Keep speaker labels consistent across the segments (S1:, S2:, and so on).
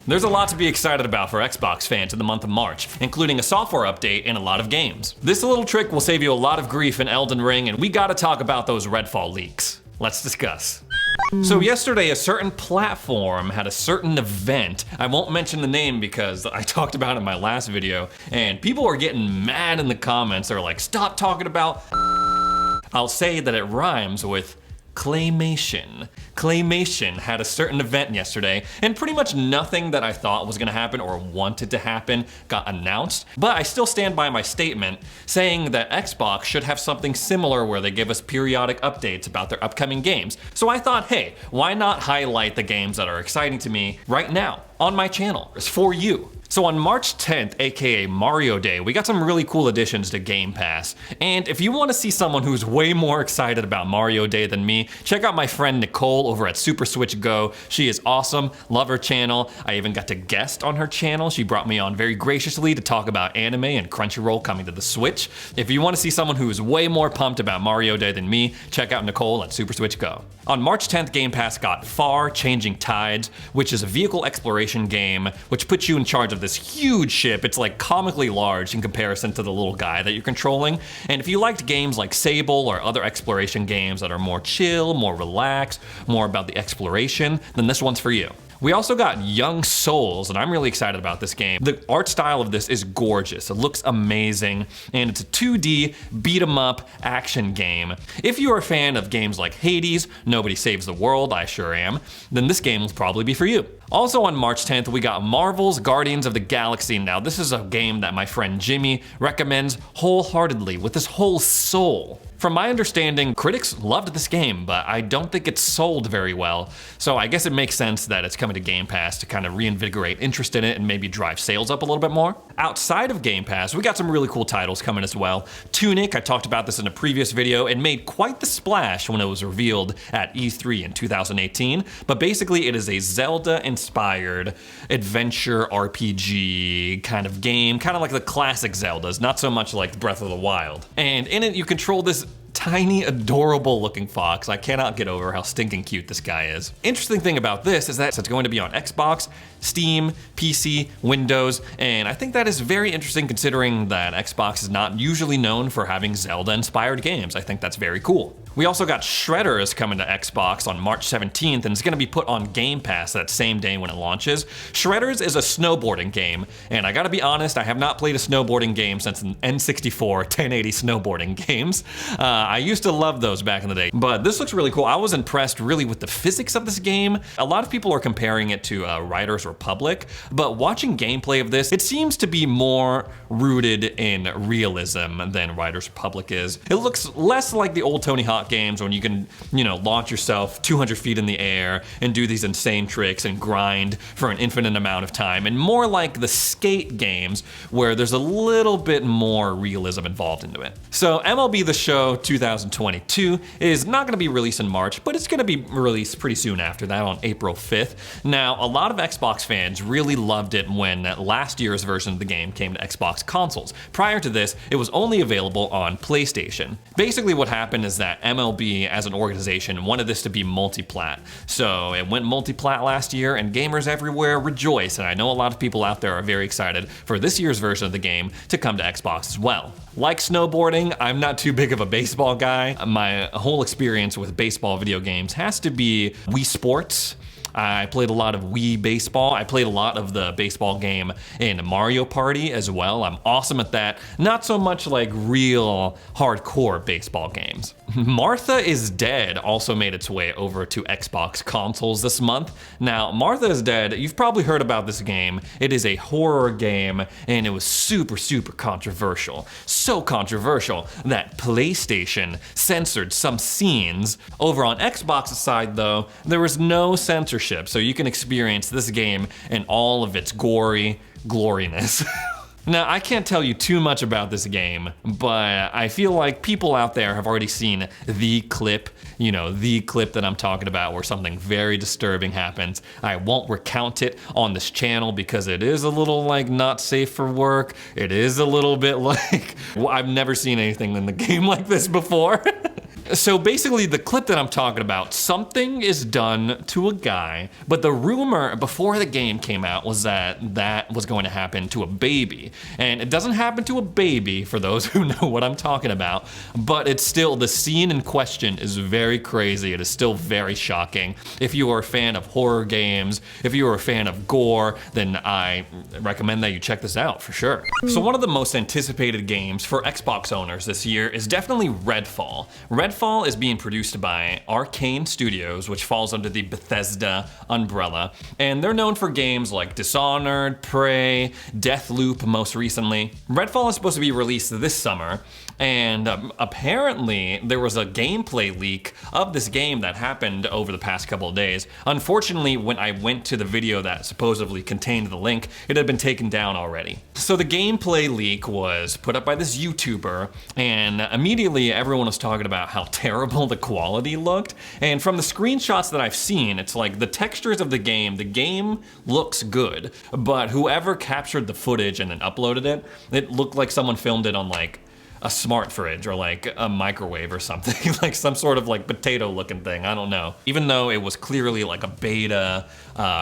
S1: There's a lot to be excited about for Xbox fans in the month of March, including a software update and a lot of games. This little trick will save you a lot of grief in Elden Ring, and we gotta talk about those Redfall leaks. Let's discuss. So yesterday, a certain platform had a certain event. I won't mention the name because I talked about it in my last video, and people are getting mad in the comments. They're like, stop talking about. I'll say that it rhymes with Claymation. Claymation had a certain event yesterday, and pretty much nothing that I thought was gonna happen or wanted to happen got announced, but I still stand by my statement saying that Xbox should have something similar where they give us periodic updates about their upcoming games. So I thought, hey, why not highlight the games that are exciting to me right now on my channel? It's for you. So on March 10th, aka Mario Day, we got some really cool additions to Game Pass. And if you want to see someone who's way more excited about Mario Day than me, check out my friend Nicole over at Super Switch Go. She is awesome, love her channel. I even got to guest on her channel. She brought me on very graciously to talk about anime and Crunchyroll coming to the Switch. If you want to see someone who is way more pumped about Mario Day than me, check out Nicole at Super Switch Go. On March 10th, Game Pass got Far Changing Tides, which is a vehicle exploration game which puts you in charge of this huge ship. It's like comically large in comparison to the little guy that you're controlling. And if you liked games like Sable or other exploration games that are more chill, more relaxed, more about the exploration, then this one's for you. We also got Young Souls, and I'm really excited about this game. The art style of this is gorgeous. It looks amazing, and it's a 2D beat 'em up action game. If you're a fan of games like Hades, Nobody Saves the World, I sure am, then this game will probably be for you. Also on March 10th, we got Marvel's Guardians of the Galaxy. Now, this is a game that my friend Jimmy recommends wholeheartedly with his whole soul. From my understanding, critics loved this game, but I don't think it's sold very well. So I guess it makes sense that it's coming to Game Pass to kind of reinvigorate interest in it and maybe drive sales up a little bit more. Outside of Game Pass, we got some really cool titles coming as well. Tunic, I talked about this in a previous video, and made quite the splash when it was revealed at E3 in 2018. But basically, it is a Zelda-inspired adventure RPG kind of game, kind of like the classic Zeldas, not so much like Breath of the Wild. And in it, you control this tiny, adorable looking fox. I cannot get over how stinking cute this guy is. Interesting thing about this is that it's going to be on Xbox, Steam, PC, Windows, and I think that is very interesting considering that Xbox is not usually known for having Zelda-inspired games. I think that's very cool. We also got Shredders coming to Xbox on March 17th, and it's gonna be put on Game Pass that same day when it launches. Shredders is a snowboarding game, and I gotta be honest, I have not played a snowboarding game since an N64 1080 snowboarding games. I used to love those back in the day, but this looks really cool. I was impressed really with the physics of this game. A lot of people are comparing it to Riders Republic, but watching gameplay of this, it seems to be more rooted in realism than Riders Republic is. It looks less like the old Tony Hawk games when you can, launch yourself 200 feet in the air and do these insane tricks and grind for an infinite amount of time, and more like the skate games where there's a little bit more realism involved into it. So MLB The Show 2022 is not gonna be released in March, but it's gonna be released pretty soon after that on April 5th. Now, a lot of Xbox fans really loved it when last year's version of the game came to Xbox consoles. Prior to this, it was only available on PlayStation. Basically what happened is that MLB as an organization wanted this to be multi-plat. So it went multi-plat last year, and gamers everywhere rejoice, and I know a lot of people out there are very excited for this year's version of the game to come to Xbox as well. Like snowboarding, I'm not too big of a baseball guy. My whole experience with baseball video games has to be Wii Sports. I played a lot of Wii Baseball. I played a lot of the baseball game in Mario Party as well. I'm awesome at that. Not so much like real hardcore baseball games. Martha is Dead also made its way over to Xbox consoles this month. Now, Martha is Dead, you've probably heard about this game. It is a horror game, and it was super, super controversial. So controversial that PlayStation censored some scenes. Over on Xbox's side though, there was no censorship, so you can experience this game in all of its gory gloriness. Now, I can't tell you too much about this game, but I feel like people out there have already seen the clip, the clip that I'm talking about where something very disturbing happens. I won't recount it on this channel because it is a little not safe for work. It is a little bit I've never seen anything in the game like this before. So basically the clip that I'm talking about, something is done to a guy, but the rumor before the game came out was that that was going to happen to a baby. And it doesn't happen to a baby, for those who know what I'm talking about, but it's still, the scene in question is very crazy. It is still very shocking. If you are a fan of horror games, if you are a fan of gore, then I recommend that you check this out for sure. So one of the most anticipated games for Xbox owners this year is definitely Redfall. Redfall is being produced by Arcane Studios, which falls under the Bethesda umbrella, and they're known for games like Dishonored, Prey, Deathloop most recently. Redfall is supposed to be released this summer, and apparently there was a gameplay leak of this game that happened over the past couple of days. Unfortunately, when I went to the video that supposedly contained the link, it had been taken down already. So the gameplay leak was put up by this YouTuber, and immediately everyone was talking about how terrible the quality looked. And from the screenshots that I've seen, it's like the textures of the game looks good, but whoever captured the footage and then uploaded it, it looked like someone filmed it on like a smart fridge or like a microwave or something, like some sort of like potato looking thing, I don't know. Even though it was clearly like a beta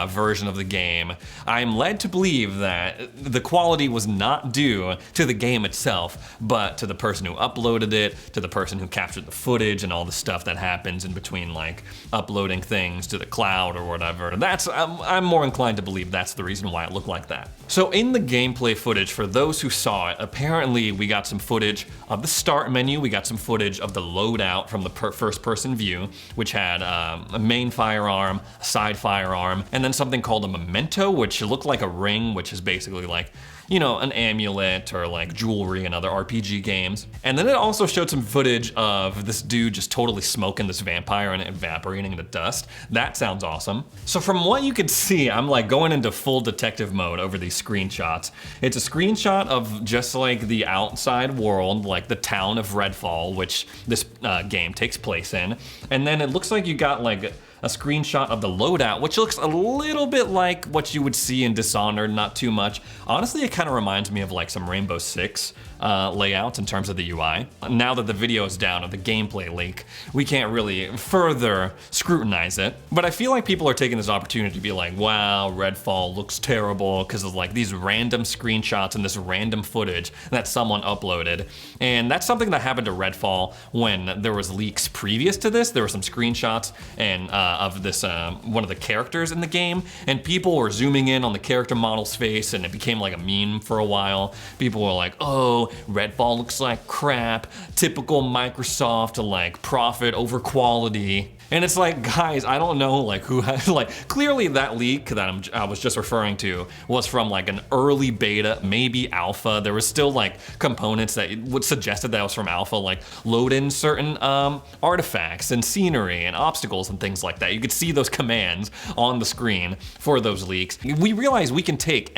S1: version of the game, I'm led to believe that the quality was not due to the game itself, but to the person who uploaded it, to the person who captured the footage and all the stuff that happens in between like uploading things to the cloud or whatever. I'm more inclined to believe that's the reason why it looked like that. So in the gameplay footage, for those who saw it, apparently we got some footage of the start menu, we got some footage of the loadout from the first person view, which had a main firearm, a side firearm, and then something called a memento, which looked like a ring, which is basically like, you know, an amulet or like jewelry in other RPG games. And then it also showed some footage of this dude just totally smoking this vampire and evaporating into dust. That sounds awesome. So from what you can see, I'm like going into full detective mode over these screenshots. It's a screenshot of just like the outside world, like the town of Redfall, which this game takes place in. And then it looks like you got like a screenshot of the loadout, which looks a little bit like what you would see in Dishonored, not too much. Honestly, it kind of reminds me of like some Rainbow Six layouts in terms of the UI. Now that the video is down of the gameplay leak, we can't really further scrutinize it. But I feel like people are taking this opportunity to be like, wow, Redfall looks terrible because of like these random screenshots and this random footage that someone uploaded. And that's something that happened to Redfall when there was leaks previous to this. There were some screenshots and of this one of the characters in the game, and people were zooming in on the character model's face, and it became like a meme for a while. People were like, oh, Redfall looks like crap, typical Microsoft, like profit over quality. And it's like, guys, I don't know like who had, like clearly that leak that I was just referring to was from like an early beta, maybe alpha. There was still like components that would suggested that it was from alpha, like load in certain artifacts and scenery and obstacles and things like that. You could see those commands on the screen for those leaks. We realize we can take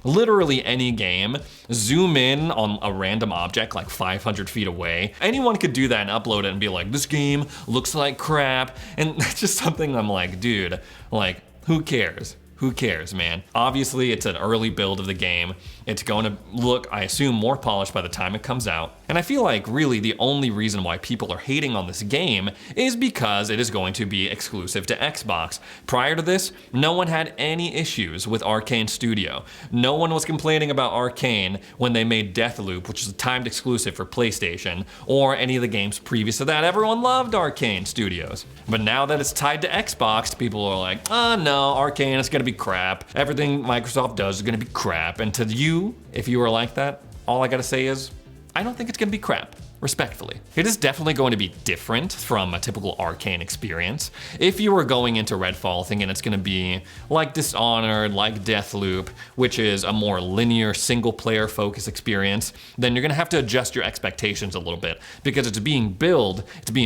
S1: literally any game, zoom in on a random object like 500 feet away. Anyone could do that and upload it and be like, this game looks like crap. And that's just something I'm like, dude, like, who cares? Who cares, man? Obviously, it's an early build of the game. It's going to look, I assume, more polished by the time it comes out. And I feel like really the only reason why people are hating on this game is because it is going to be exclusive to Xbox. Prior to this, no one had any issues with Arcane Studio. No one was complaining about Arcane when they made Deathloop, which is a timed exclusive for PlayStation, or any of the games previous to that. Everyone loved Arcane Studios. But now that it's tied to Xbox, people are like, oh no, Arcane is gonna be crap. Everything Microsoft does is gonna be crap. And to you, if you are like that, all I gotta say is, I don't think it's gonna be crap, respectfully. It is definitely going to be different from a typical Arcane experience. If you were going into Redfall thinking it's gonna be like Dishonored, like Deathloop, which is a more linear single player focused experience, then you're gonna have to adjust your expectations a little bit because it's being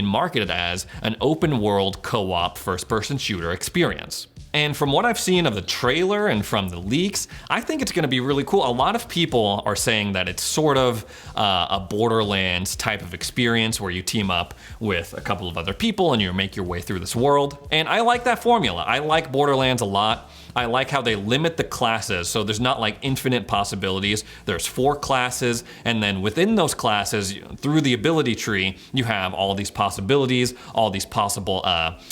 S1: marketed as an open world co-op first person shooter experience. And from what I've seen of the trailer and from the leaks, I think it's gonna be really cool. A lot of people are saying that it's sort of a Borderlands type of experience where you team up with a couple of other people and you make your way through this world. And I like that formula. I like Borderlands a lot. I like how they limit the classes, so there's not like infinite possibilities. There's 4 classes, and then within those classes, through the ability tree, you have all these possibilities, all these possible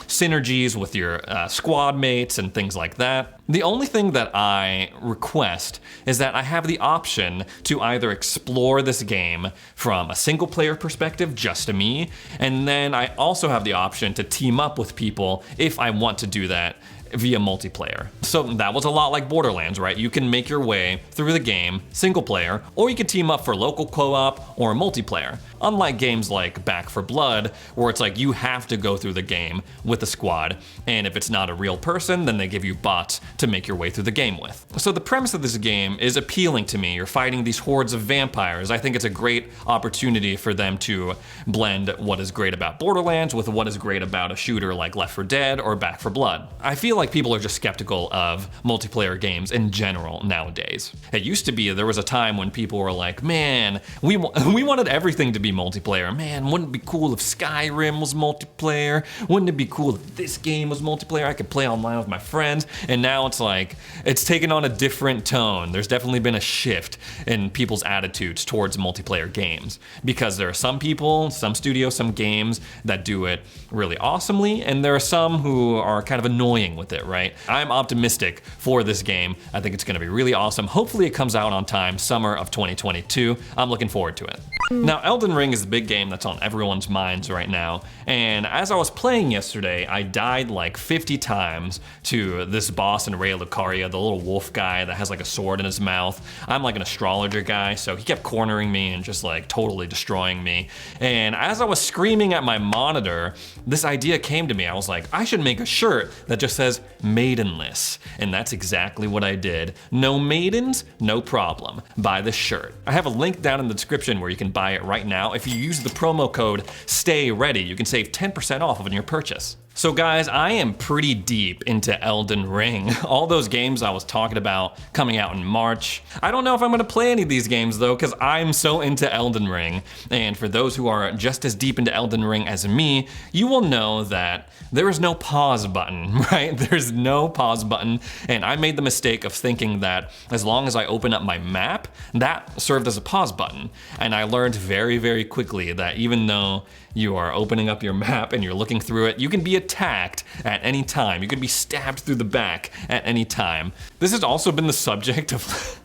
S1: synergies with your squad mates and things like that. The only thing that I request is that I have the option to either explore this game from a single player perspective, just to me, and then I also have the option to team up with people if I want to do that via multiplayer. So that was a lot like Borderlands, right? You can make your way through the game single player, or you can team up for local co-op or multiplayer. Unlike games like Back 4 Blood, where it's like you have to go through the game with a squad, and if it's not a real person, then they give you bots to make your way through the game with. So the premise of this game is appealing to me. You're fighting these hordes of vampires. I think it's a great opportunity for them to blend what is great about Borderlands with what is great about a shooter like Left 4 Dead or Back 4 Blood. I feel like people are just skeptical of multiplayer games in general nowadays. It used to be, there was a time when people were like, man, we wanted everything to be multiplayer. Man, wouldn't it be cool if Skyrim was multiplayer? Wouldn't it be cool if this game was multiplayer? I could play online with my friends. And now it's like, it's taken on a different tone. There's definitely been a shift in people's attitudes towards multiplayer games, because there are some people, some studios, some games that do it really awesomely, and there are some who are kind of annoying with it, right? I'm optimistic for this game. I think it's gonna be really awesome. Hopefully it comes out on time, summer of 2022. I'm looking forward to it. Now, Elden Ring is the big game that's on everyone's minds right now, and as I was playing yesterday, I died like 50 times to this boss in Rey Lucaria, the little wolf guy that has like a sword in his mouth. I'm like an astrologer guy, so he kept cornering me and just like totally destroying me. And as I was screaming at my monitor, this idea came to me. I was like, I should make a shirt that just says maidenless. And that's exactly what I did. No maidens, no problem. Buy this shirt. I have a link down in the description where you can buy it right now. If you use the promo code STAYREADY, you can save 10% off on your purchase. So guys, I am pretty deep into Elden Ring. All those games I was talking about coming out in March. I don't know if I'm gonna play any of these games though, because I'm so into Elden Ring. And for those who are just as deep into Elden Ring as me, you will know that there is no pause button, right? There's no pause button. And I made the mistake of thinking that as long as I open up my map, that served as a pause button. And I learned very, very quickly that even though you are opening up your map and you're looking through it, you can be attacked at any time. You could be stabbed through the back at any time. This has also been the subject of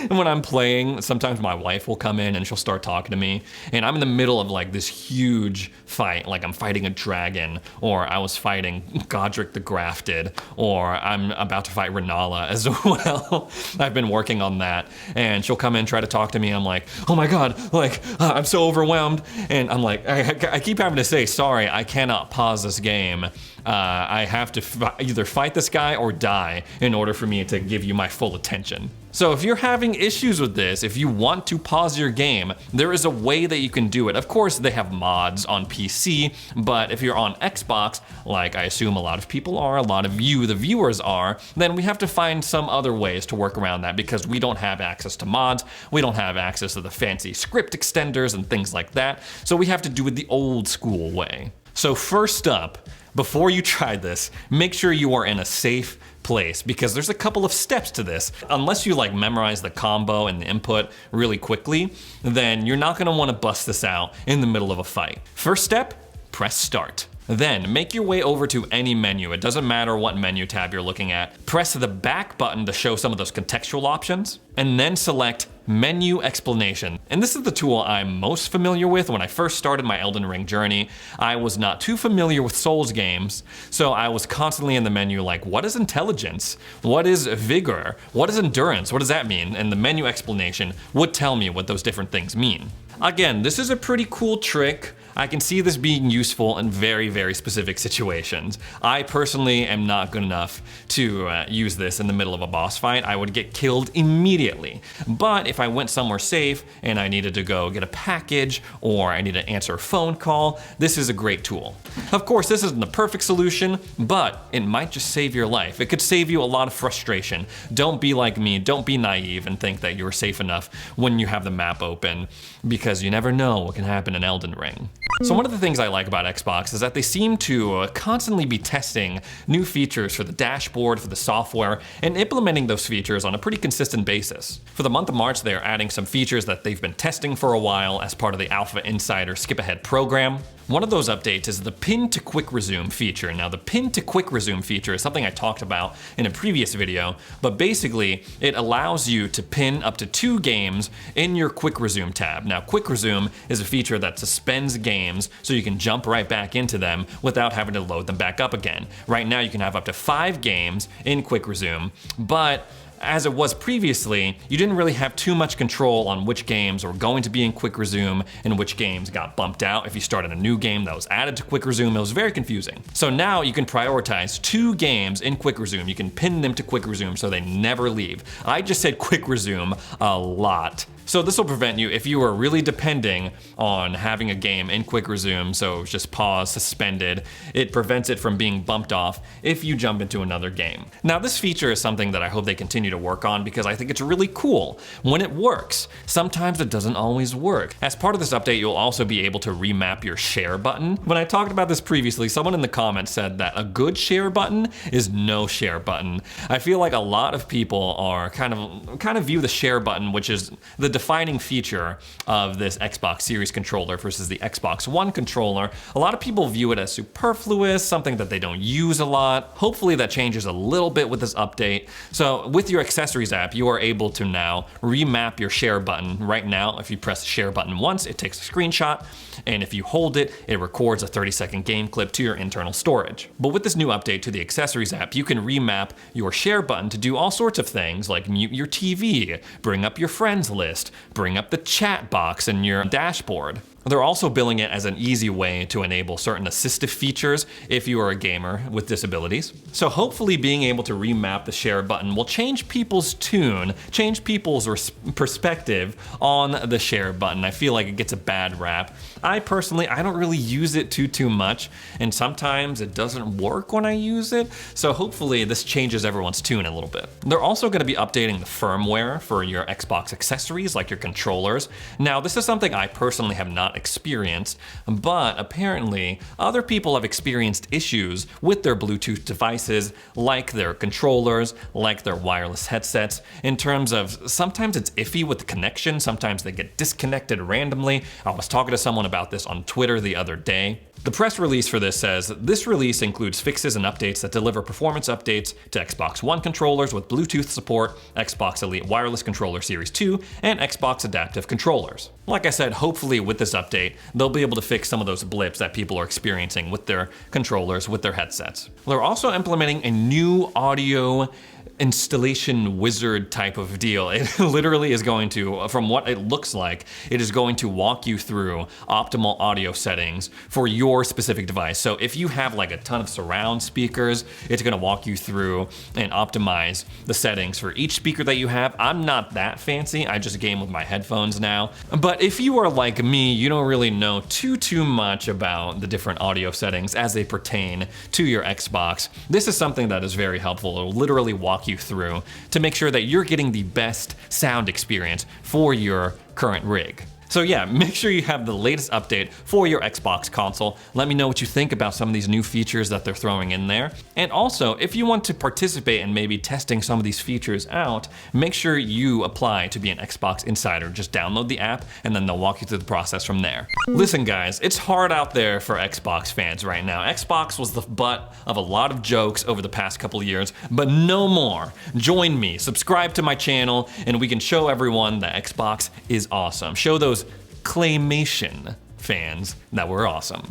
S1: when I'm playing, sometimes my wife will come in and she'll start talking to me, and I'm in the middle of like this huge fight, like I'm fighting a dragon, or I was fighting Godric the Grafted, or I'm about to fight Renala as well. I've been working on that, and she'll come in, try to talk to me. I'm like, oh my God, like I'm so overwhelmed, and I'm like, I keep having to say, sorry, I cannot pause this game. I have to either fight this guy or die in order for me to give you my full attention. So if you're having issues with this, if you want to pause your game, there is a way that you can do it. Of course, they have mods on PC, but if you're on Xbox, like I assume a lot of people are, a lot of you, the viewers are, then we have to find some other ways to work around that, because we don't have access to mods, we don't have access to the fancy script extenders and things like that, so we have to do it the old school way. So first up, before you try this, make sure you are in a safe place, because there's a couple of steps to this. Unless you like memorize the combo and the input really quickly, then you're not gonna wanna bust this out in the middle of a fight. First step, press start. Then make your way over to any menu. It doesn't matter what menu tab you're looking at. Press the back button to show some of those contextual options, and then select Menu Explanation. And this is the tool I'm most familiar with. When I first started my Elden Ring journey, I was not too familiar with Souls games, so I was constantly in the menu like, what is intelligence? What is vigor? What is endurance? What does that mean? And the menu explanation would tell me what those different things mean. Again, this is a pretty cool trick. I can see this being useful in very, very specific situations. I personally am not good enough to use this in the middle of a boss fight. I would get killed immediately. But if I went somewhere safe and I needed to go get a package, or I need to answer a phone call, this is a great tool. Of course, this isn't the perfect solution, but it might just save your life. It could save you a lot of frustration. Don't be like me, don't be naive and think that you're safe enough when you have the map open, because you never know what can happen in Elden Ring. So one of the things I like about Xbox is that they seem to constantly be testing new features for the dashboard, for the software, and implementing those features on a pretty consistent basis. For the month of March, they are adding some features that they've been testing for a while as part of the Alpha Insider Skip Ahead program. One of those updates is the pin to quick resume feature. Now, the pin to quick resume feature is something I talked about in a previous video, but basically it allows you to pin up to 2 games in your quick resume tab. Now, quick resume is a feature that suspends games so you can jump right back into them without having to load them back up again. Right now, you can have up to 5 games in quick resume, but as it was previously, you didn't really have too much control on which games were going to be in quick resume and which games got bumped out if you started a new game that was added to quick resume. It was very confusing. So now you can prioritize 2 games in quick resume. You can pin them to quick resume so they never leave. I just said quick resume a lot. So this will prevent you if you are really depending on having a game in quick resume, so just pause, suspended. It prevents it from being bumped off if you jump into another game. Now this feature is something that I hope they continue to work on because I think it's really cool when it works. Sometimes it doesn't always work. As part of this update, you'll also be able to remap your share button. When I talked about this previously, someone in the comments said that a good share button is no share button. I feel like a lot of people are kind of view the share button, which is the defining feature of this Xbox Series controller versus the Xbox One controller. A lot of people view it as superfluous, something that they don't use a lot. Hopefully that changes a little bit with this update. So with your accessories app, you are able to now remap your share button. Right now, if you press the share button once, it takes a screenshot, and if you hold it, it records a 30-second game clip to your internal storage. But with this new update to the accessories app, you can remap your share button to do all sorts of things like mute your TV, bring up your friends list, bring up the chat box in your dashboard. They're also billing it as an easy way to enable certain assistive features if you are a gamer with disabilities. So hopefully being able to remap the share button will change people's tune, change people's perspective on the share button. I feel like it gets a bad rap. I personally, I don't really use it too much, and sometimes it doesn't work when I use it. So hopefully this changes everyone's tune a little bit. They're also going to be updating the firmware for your Xbox accessories like your controllers. Now this is something I personally have not experienced, but apparently other people have experienced issues with their Bluetooth devices, like their controllers, like their wireless headsets, in terms of sometimes it's iffy with the connection, sometimes they get disconnected randomly. I was talking to someone about this on Twitter the other day. The press release for this says, this release includes fixes and updates that deliver performance updates to Xbox One controllers with Bluetooth support, Xbox Elite Wireless Controller Series 2, and Xbox Adaptive Controllers. Like I said, hopefully with this update, they'll be able to fix some of those blips that people are experiencing with their controllers, with their headsets. They're also implementing a new audio installation wizard type of deal. It literally is going to, from what it looks like, it is going to walk you through optimal audio settings for your specific device. So if you have like a ton of surround speakers, it's gonna walk you through and optimize the settings for each speaker that you have. I'm not that fancy, I just game with my headphones now. But if you are like me, you don't really know too much about the different audio settings as they pertain to your Xbox. This is something that is very helpful. It'll literally walk you through to make sure that you're getting the best sound experience for your current rig. So yeah, make sure you have the latest update for your Xbox console. Let me know what you think about some of these new features that they're throwing in there. And also, if you want to participate in maybe testing some of these features out, make sure you apply to be an Xbox Insider. Just download the app and then they'll walk you through the process from there. Listen guys, it's hard out there for Xbox fans right now. Xbox was the butt of a lot of jokes over the past couple of years, but no more. Join me, subscribe to my channel, and we can show everyone that Xbox is awesome. Show those claymation fans that we're awesome.